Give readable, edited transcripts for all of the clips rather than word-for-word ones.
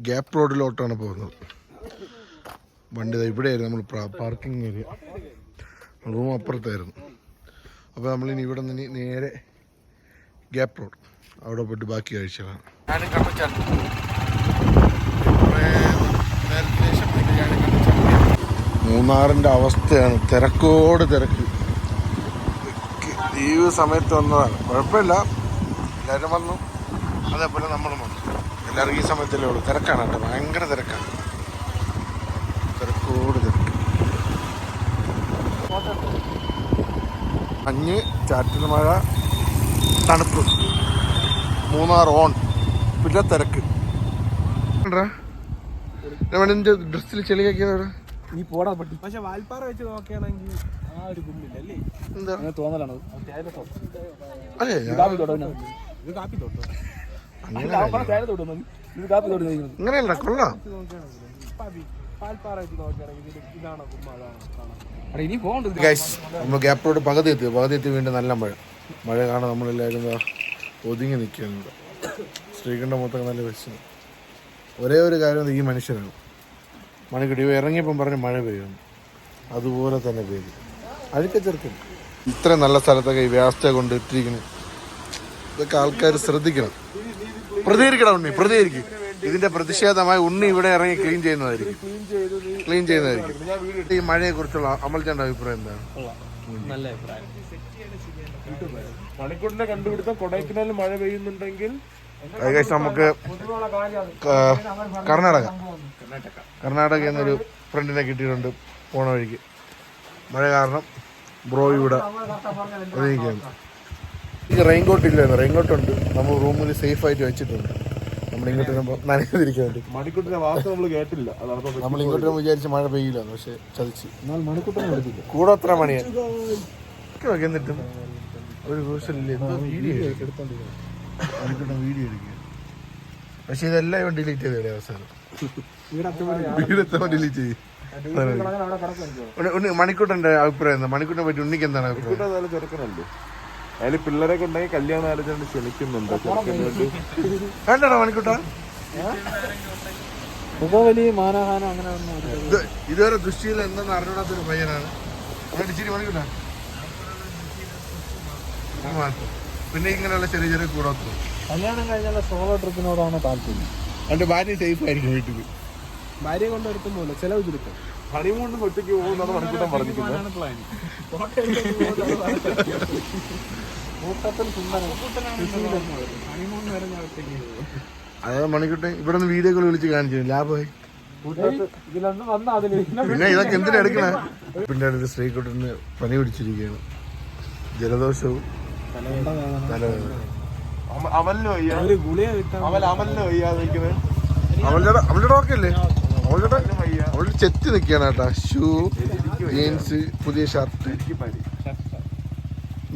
Gap റോഡിലോട്ടാണ് പോകുന്നത്. വണ്ടി ഇവിടെയായിരുന്നു നമ്മൾ പാർക്കിംഗ് ഏരിയ, റൂം അപ്പുറത്തായിരുന്നു. അപ്പോൾ നമ്മളിനി ഇവിടെ നിന്ന് നേരെ ഗ്യാപ്പ് റോഡ് അവിടെ പോയിട്ട് ബാക്കി കാഴ്ചകളാണ്. മൂന്നാറിൻ്റെ അവസ്ഥയാണ്, തിരക്കോട് തിരക്ക്. ലീവ് സമയത്ത് വന്നതാണ്, കുഴപ്പമില്ല, എല്ലാവരും വന്നു, അതേപോലെ നമ്മളും വന്നു. എല്ലാവർക്കും ഈ സമയത്തല്ലേ ഉള്ളൂ. തിരക്കാണ് കേട്ടോ, ഭയങ്കര തിരക്കാണ്, തിരക്കോട് തിരക്ക്. മഞ്ഞ്, ചാറ്റൽ മഴ, തണുപ്പ്, മൂന്നാർ ഓൺ, പിന്നെ തിരക്ക്. ഡ്രസ്സിൽ ചെളിയാക്കിയതാണ് നീ പോടാ പറ്റി. പക്ഷെ വാൽപ്പാറ വെച്ച് നോക്കുകയാണെങ്കിൽ ആ ഒരു ഗുമ്മില്ലല്ലേ, എന്താ തോന്നലാണ്. ഇത് കാപ്പി തോട്ടോ, അങ്ങനെയല്ല, കൊള്ളാം. വാൽപ്പാറ വെച്ച് നോക്കുകയാണെങ്കിൽ ഇതാണോ ഗുമ്മ, അതാണോ? നമ്മൾ ഗ്യാപ്പ് റോഡ് പകുതി എത്തി വീണ്ടും നല്ല മഴ കാണാൻ നമ്മളെല്ലാവരും ഒതുങ്ങി നിൽക്കുന്നുണ്ട്. ശ്രീകണ്ഠ മൊത്തം നല്ല വിഷമം. ഒരേ ഒരു കാര്യം, ഈ മനുഷ്യരാണ്. മണിക്കൂട്ടി ഇറങ്ങിയപ്പം പറഞ്ഞ് മഴ പെയ്യുന്നു, അതുപോലെ തന്നെ പെയ്തു. അഴുക്ക ചെറുക്കും. ഇത്രയും നല്ല സ്ഥലത്തൊക്കെ ഈ വ്യവസ്ഥ കൊണ്ട് ഇട്ടിരിക്കുന്നു. ഇതൊക്കെ ആൾക്കാർ ശ്രദ്ധിക്കണം. പ്രതികരിക്കണം ഉണ്ണി, പ്രതികരിക്കും. ഇതിന്റെ പ്രതിഷേധമായി ഉണ്ണി ഇവിടെ ഇറങ്ങി ക്ലീൻ ചെയ്യുന്നതായിരിക്കും. ഈ മഴയെ കുറിച്ചുള്ള അമൽചാന്റെ അഭിപ്രായം എന്താണ്? നല്ല അഭിപ്രായം. മണിക്കൂറിന്റെ കണ്ടുപിടുത്തം കൊടൈക്കനാലിൽ മഴ പെയ്യുന്നുണ്ടെങ്കിൽ ഏകദേശം നമുക്ക് കർണാടക എന്നൊരു ഫ്രണ്ടിനെ കിട്ടിയിട്ടുണ്ട് പോണ വഴിക്ക്. മഴ കാരണം ബ്രോ ഇവിടെ ഒതുങ്ങിക്കുകയാണ്. എനിക്ക് റെയിൻകോട്ട് ഇല്ലായിരുന്നു, റെയിൻകോട്ടുണ്ട്. നമ്മൾ റൂമിൽ സേഫ് ആയിട്ട് വെച്ചിട്ടുണ്ട്. നമ്മളിങ്ങോട്ട് വരുമ്പോൾ നനയാതിരിക്കാൻ വേണ്ടി. മണിക്കൂട്ടിന്റെ വാർത്ത നമ്മൾ കേട്ടില്ല. നമ്മൾ ഇങ്ങോട്ട് വിചാരിച്ച് മഴ പെയ്യില്ല, പക്ഷെ ചതിച്ച്. എന്നാൽ മണിക്കൂട്ടനെ എടുത്തില്ല. കൂടെ അത്ര മണിയാണ് എന്നിട്ടും ഒരു ദിവസമില്ല. വീഡിയോ എടുക്കുക, പക്ഷെ ഇതെല്ലാം ഇവൻ ഡിലീറ്റ് ചെയ്തേ അവസാനം. വീടെത്തവൻ ഡിലീറ്റ് ചെയ്യും. മണിക്കൂട്ടന്റെ അഭിപ്രായം എന്താ? മണിക്കൂട്ടിനെ പറ്റി ഉണ്ണിക്ക് എന്താണ് അഭിപ്രായം? ചെറുക്കനല്ലേ, അതിൽ പിള്ളേരൊക്കെ ഉണ്ടെങ്കിൽ കല്യാണം ആലോചന ക്ഷണിക്കുന്നുണ്ട്. വേണ്ടടാ മണിക്കൂട്ട, ഇതുവരെ ദൃഷ്ടിയിൽ എന്തെന്ന് അറിഞ്ഞൂടാത്തൊരു പയ്യനാണ്. ഇച്ചിരി മണിക്കൂട്ട പിന്നെ ഇങ്ങനെയുള്ള ചെറിയ ചെറിയ കൂടത്തു. കല്യാണം കഴിഞ്ഞാൽ സോളോ ട്രിപ്പിനോടാണ് താല്പര്യം. അവന്റെ ഭാര്യ സേഫ് ആയിരിക്കും വീട്ടിൽ. ഭാര്യ കൊണ്ട് എടുക്കുമ്പോൾ ചെലവ് ചുരുക്കം. ഹണിമൂണിന് ഒറ്റയ്ക്ക് പോകുന്നതാണ് മണിക്കൂട്ടൻ പറഞ്ഞിരിക്കുന്നത്. അതായത് മണിക്കൂട്ടൻ ഇവിടെ നിന്ന് വീഡിയോ കോൾ വിളിച്ച് കാണിച്ചു ലാഭമായി. പിന്നെ ഇതൊക്കെ എന്തിനാ എടുക്കണേ? പിന്നെ അടുത്ത് ശ്രീകുട്ടന് പനി പിടിച്ചിരിക്കുകയാണ്, ജലദോഷവും തലവേദന. അവളുടെ ഡോക്കല്ലേ, അവളുടെ ചെത്തി നിൽക്കുകയാണ് കേട്ടാ. ഷൂ, ജീൻസ്, പുതിയ ഷർട്ട്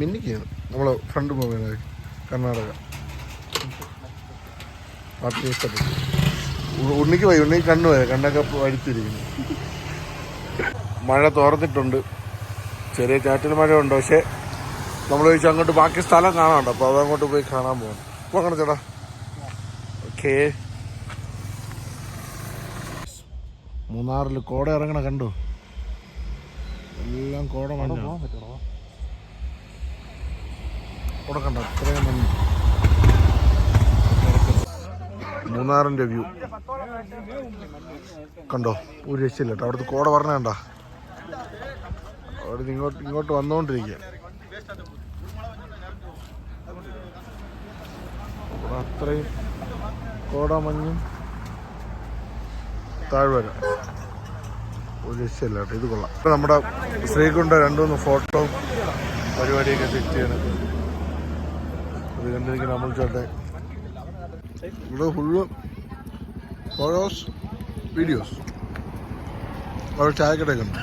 മിന്നിക്കാണ്. നമ്മളെ ഫ്രണ്ട് പോകുന്നത് കർണാടക പാർട്ടി ഇഷ്ടപ്പെട്ടു. ഉണ്ണിക്ക് പോയി, ഉണ്ണിക്ക് കണ്ണുപോയത്, കണ്ണൊക്കെ വഴുത്തിരിക്കുന്നു. മഴ തോർന്നിട്ടുണ്ട്, ചെറിയ ചാറ്റൽ മഴ ഉണ്ട്. പക്ഷെ നമ്മൾ ചോദിച്ചാൽ അങ്ങോട്ട് ബാക്കി സ്ഥലം കാണാനുണ്ട്, അപ്പോൾ അതങ്ങോട്ട് പോയി കാണാൻ പോകണം. പോകണം ചേട്ടാ. ഓക്കേ, മൂന്നാറിൽ കോട ഇറങ്ങണ കണ്ടോ? എല്ലാം കോട മഞ്ഞ. കോട കണ്ടോ? അത്രയും മഞ്ഞ്. മൂന്നാറിൻ്റെ വ്യൂ കണ്ടോ? ഒരു രക്ഷയില്ല കേട്ടോ. അവിടുത്തെ കോട പറഞ്ഞ കണ്ടോ? അവിടെ ഇങ്ങോട്ട് വന്നുകൊണ്ടിരിക്കുക. അത്രയും കോടമഞ്ഞും താഴ്വര, ഒരു രക്ഷയില്ല കേട്ടോ. ഇത് കൊള്ളാം. ഇപ്പം നമ്മുടെ ശ്രീകുണ്ട 2-3 ഫോട്ടോ പരിപാടിയൊക്കെ സെറ്റ് ചെയ്യണം. അത് കണ്ടിരിക്കുന്ന നമ്മൾ ചേട്ടെ. ഇവിടെ ഫുള്ള് ഫോട്ടോസ്, വീഡിയോസ്. അവിടെ ചായക്കടയൊക്കെ ഉണ്ട്.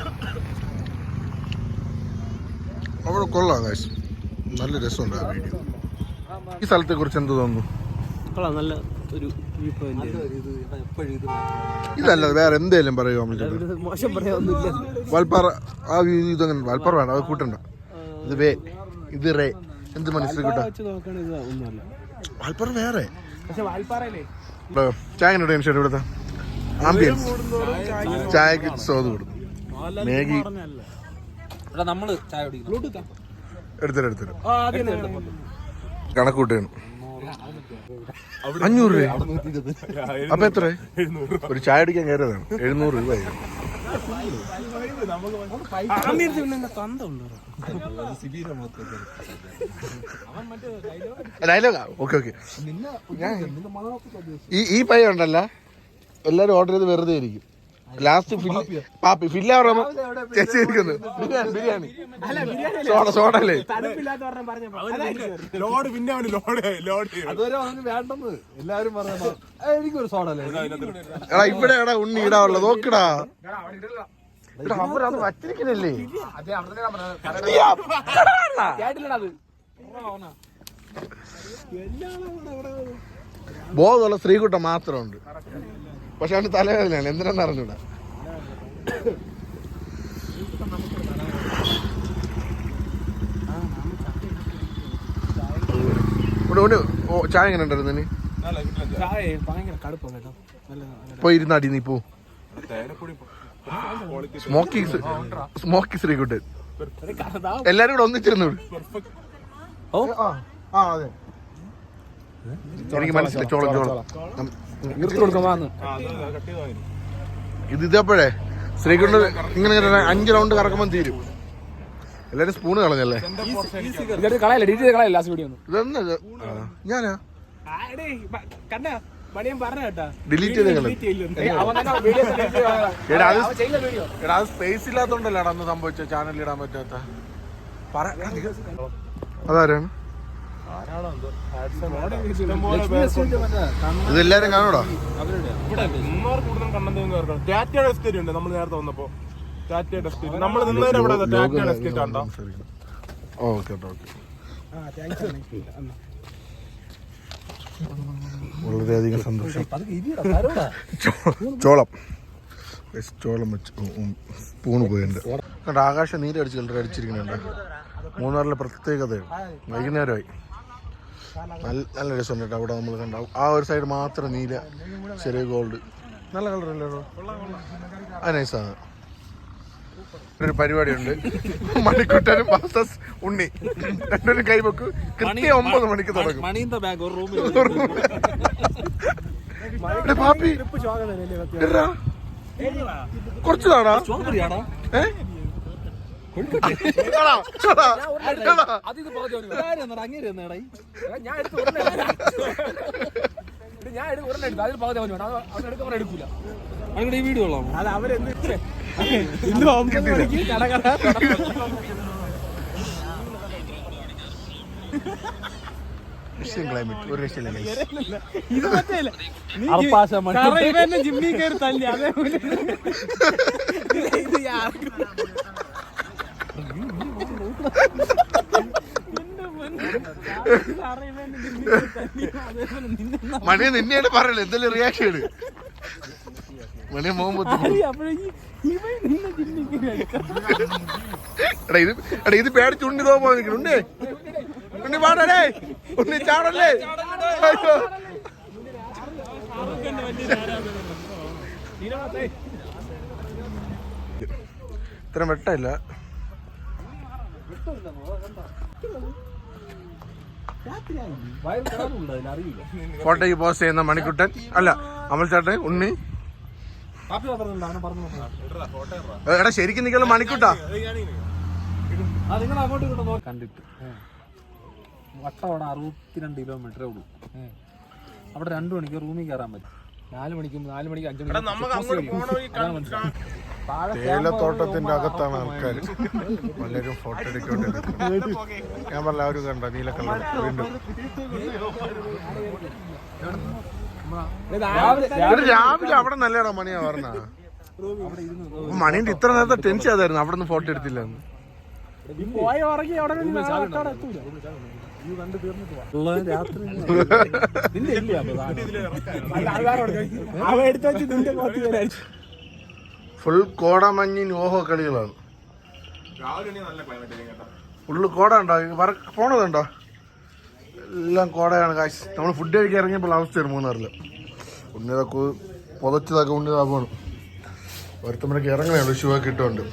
അവിടെ കൊള്ളാം ഗൈസ്, നല്ല രസമുണ്ട് ആ വീഡിയോ. ഈ സ്ഥലത്തെ കുറിച്ച് എന്ത് തോന്നുന്നു? നല്ല ഒരു ഇതല്ല വേറെ എന്തേലും പറയുമോ? മോശം പറയാനൊന്നുമില്ല. വാൽപ്പാറ ആ ഇതങ്ങനെ വാൽപ്പാറ വേണ്ട, അത് കൂട്ടണ്ട. ഇത് വേ, ഇത് റേ, എന്ത് മനസ്സിലാക്കി വാൽപ്പാറ വേറെ. പക്ഷെ വാൽപ്പാറയിലേ ചായ ടെൻഷൻ ഇവിടുത്തെ ആംബിയൻസ് ചായക്ക് സ്വാദ് കൊടുക്കും. മാഗി നമ്മള് ചായ കുടിക്കും. എടുത്തരും കണക്ക് കൂട്ടുകയാണ്. 500 രൂപ. അപ്പൊ എത്ര ഒരു ചായ അടിക്കാൻ കയറിയതാണ്? 700 രൂപ. ഡയലോഗാ? Okay okay. ഈ പയ്യ ഉണ്ടല്ല, എല്ലാരും ഓർഡർ ചെയ്ത് വെറുതെ ഇരിക്കും. ലാസ്റ്റ് പാപ്പി ഫില്ലാവുമ്പോ ചേച്ചി ഇരിക്കുന്നു. ബിരിയാണി സോഡ അല്ലേ? എടാ ഇവിടെ എടാ ഉണ്ണി ഇടാവുള്ളത് നോക്കടാ. അവരത് വച്ചിരിക്കണല്ലേ? ബോധമുള്ള ശ്രീകുട്ടം മാത്രമുണ്ട്. പക്ഷെ അവന് തലവേദനയാണ്. എന്തിനാന്ന് അറിഞ്ഞൂടാ. ചായ എങ്ങനെ ഉണ്ടായിരുന്നു? പോയി ഇരുന്നാടി നീ പോ. സ്മോക്കി ശ്രീകുട്ടൻ എല്ലാരും കൂടെ ഒന്നിച്ചിരുന്നു. അതെ എനിക്ക് മനസ്സിലായി. ചോളം ഇത് ഇതപ്പോഴേ ശ്രീകുട്ടൻ ഇങ്ങനെ 5 റൗണ്ട് കറക്കുമ്പോൾ തീരും. എല്ലാരും സ്പൂണ് കളഞ്ഞല്ലേ? ഇതെന്നത് ഞാനാ ഡിലീറ്റ് ചെയ്ത് എടാ അത് സ്പേസ് ഇല്ലാത്തോണ്ടല്ലാണ് അന്ന് സംഭവിച്ച. ചാനലിൽ ഇടാൻ പറ്റാത്ത അതാരാണ്? ഇതെല്ലാരും കാണൂടാ. ടാറ്റയുടെ എസ്റ്റേറ്റ് ഉണ്ട്. നമ്മൾ നേരത്തെ വന്നപ്പോ ടാറ്റയുടെ എസ്റ്റേറ്റ് നമ്മൾ നിന്നേരം ഇവിടെ ടാറ്റയുടെ എസ്റ്റേറ്റ് കണ്ടോ? ഓക്കെ വളരെയധികം സന്തോഷം. ചോളം വെച്ച് സ്പൂണ് പോയിട്ടുണ്ട്. കണ്ട ആകാശം നീരടിച്ച് അടിച്ചിരിക്കുന്നുണ്ട്. മൂന്നാറിലെ പ്രത്യേകതയാണ്. വൈകുന്നേരമായി നല്ല രസമുണ്ട് കേട്ടോ. അവിടെ നമ്മൾ കണ്ട ആ ഒരു സൈഡ് മാത്രം നീല, ചെറിയ ഗോൾഡ്, നല്ല കളറല്ലേ? അത് നൈസാണ്. ഒരു പരിപാടിയുണ്ട്. മണിക്കുട്ടനും വാസസ് ഉണ്ണി രണ്ടുപേരും കൈവെക്ക്. കൃത്യം 9 മണിക്ക് തുടങ്ങും. പാപ്പി കുറച്ച് നാടാ വീഡിയോ ക്ലൈമറ്റ് ഒരു രക്ഷയില്ല. ജിമ്മി കയറി തല്ലി അതേപോലെ മണി നിന്നെയാണ് പറയല്ലേ എന്തെങ്കിലും റിയാക്ഷൻ മണിയെ മുഹമ്മദ്. ഇത് പേടിച്ച് ഉണ്ണി തോന്നാ നിൽക്കണുണ്ടേ. ഉണ്ണി പാടേ, ഉണ്ണി ചാടല്ലേ? ഇത്ര വെട്ടമില്ല. ഫോട്ടോയ്ക്ക് പോസ്റ്റ് ചെയ്യുന്ന മണിക്കുട്ടൻ അല്ല അമൽ ചേട്ടൻ, ഉണ്ണി. എടാ ശരിക്കും നിൽക്കുന്ന മണിക്കുട്ടാ. കണ്ടിട്ട് വട്ടവട 62 കിലോമീറ്ററേ ഉള്ളൂ. അവിടെ 2 മണിക്ക് റൂമിൽ കയറാൻ പറ്റും. 4 മണിക്ക് 5 മണിക്ക് തേയിലത്തോട്ടത്തിന്റെ അകത്താണ് ആൾക്കാർ പലരും ഫോട്ടോ എടുക്കേണ്ടി. ഞാൻ പറഞ്ഞ അവരും കണ്ട നീല കളർ വീണ്ടും രാവിലെ അവിടെ നല്ലടാ മണിയാ പറഞ്ഞ. മണീന്റെ ഇത്ര നേരത്തെ ടെൻഷൻ അതായിരുന്നു അവിടെ നിന്ന് ഫോട്ടോ എടുത്തില്ലെന്ന്. ഫുൾ കോടമഞ്ഞിൻ ഓഹോ കളികളാണ്. ഫുള്ള് കോട ഉണ്ടോ? പോണതുണ്ടോ? എല്ലാം കോടയാണ് കാശ്. നമ്മൾ ഫുഡ് കഴിക്കാൻ ഇറങ്ങിയപ്പോൾ അവസ്ഥയാണ് മൂന്നാറില്. ഉണ്ണിതൊക്കെ പുതച്ചതൊക്കെ ഉണ്ണിതാ പോകണം. ഒരുത്തമ്മനൊക്കെ ഇറങ്ങണേ ഷൂ ഒക്കെ ഇട്ടുകൊണ്ട്.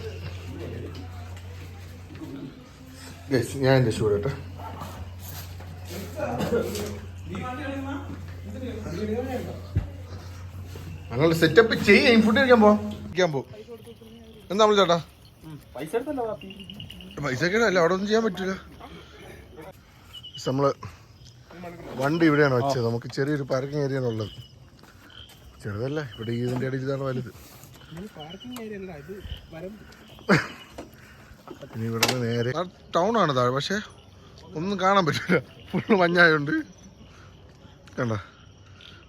ഞാൻ എൻ്റെ ഷൂ ഇട്ടെ. ഞങ്ങൾ സെറ്റപ്പ് ചെയ്യും. ഫുഡ് കഴിക്കാൻ പോകും. എന്താ നമ്മൾ ചേട്ടാ പൈസ ഒക്കെ അല്ല, അവിടെ ഒന്നും ചെയ്യാൻ പറ്റൂല. നമ്മള് വണ്ടി ഇവിടെയാണ് വെച്ചത്. നമുക്ക് ചെറിയൊരു പാർക്കിംഗ് ഏരിയ ഉള്ളത്. ചെറുതല്ല, ഇവിടെ ഇതിന്റെ ഇടയിൽ ഇതാണ് വലുത്. ഇനി ഇവിടെ നേരെ ടൗൺ ആണ് താഴെ, പക്ഷെ ഒന്നും കാണാൻ പറ്റില്ല. ഫുള്ള് മഞ്ഞായോണ്ട് കണ്ട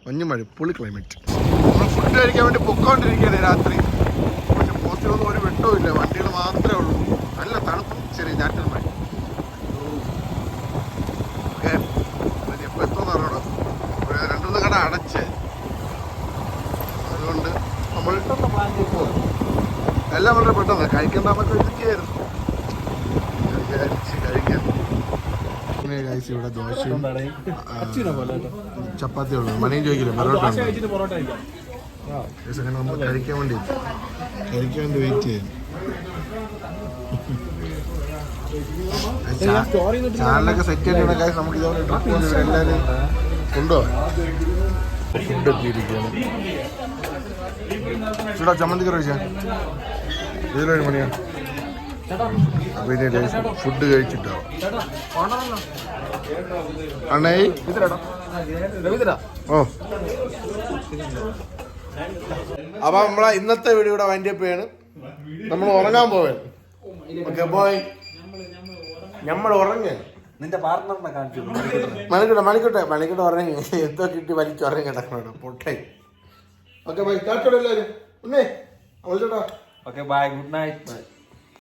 മഞ്ഞ് പുളി ക്ലൈമറ്റ്. നമ്മൾ ഫുഡ് കഴിക്കാൻ വേണ്ടി പൊക്കോണ്ടിരിക്കുകയാണ് രാത്രി. പക്ഷെ പോസ്റ്റിലൊന്നും ഒരു വെട്ടവും ഇല്ല, വണ്ടികൾ മാത്രമേ ഉള്ളൂ. നല്ല തണുപ്പും ചെറിയ ചാറ്റൽ മഴ. ഓക്കെ, എപ്പോൾ എത്തുമെന്ന് അറിയണം. രണ്ടുമൂന്ന് കട അടച്ച്, അതുകൊണ്ട് നമ്മൾ എല്ലാം വളരെ പെട്ടെന്ന് കഴിക്കേണ്ടതൊക്കെ ഇതൊക്കെയായിരുന്നു വിചാരിച്ച് കഴിക്കാം. കഴിച്ച് ഇവിടെ ദോശയും ചപ്പാത്തി ഉള്ളത്. മണിയും ചോദിക്കില്ല, പൊറോട്ട അങ്ങനെ നമ്മൾ കഴിക്കാൻ വേണ്ടി വെയിറ്റ് ചെയ്യും. ചാനലൊക്കെ സെറ്റ് ചെയ്തിട്ട് കാര്യം നമുക്ക് ഇതേപോലെ ട്രിപ്പ് കൊണ്ട് എല്ലാവരും കൊണ്ടുപോകാം. ഫുഡ് എത്തിയിരിക്കുകയാണ്. ചൂടാ ചമ്മന്തി കറി കഴിച്ചാൽ ഇതിലൊരു മണിയാണ്. അപ്പൊ ഇനി ഫുഡ് കഴിച്ചിട്ടോ അണ്ണേ. ഓ, അപ്പൊ നമ്മളെ ഇന്നത്തെ വീഡിയോ ഇവിടെ വൈൻഡപ്പ് ചെയ്യാണ്. നമ്മൾ ഉറങ്ങാൻ പോവാൻ. ഓക്കെ ബോയ്, നമ്മൾ ഉറങ്ങ. നിന്റെ പാർട്ട്ണറിനെ കാണിച്ചു മണിക്കൂട്ടെ ഉറങ്ങി. എന്തോ കിട്ടി വലിച്ചു ഉറങ്ങി കിടക്കണോ പൊട്ടെ. ഓക്കെ ബൈ, കാറ്റോടെ എല്ലാവരും. ഉണ്ണേ അവൾ ചേട്ടാ. Okay bye, good night.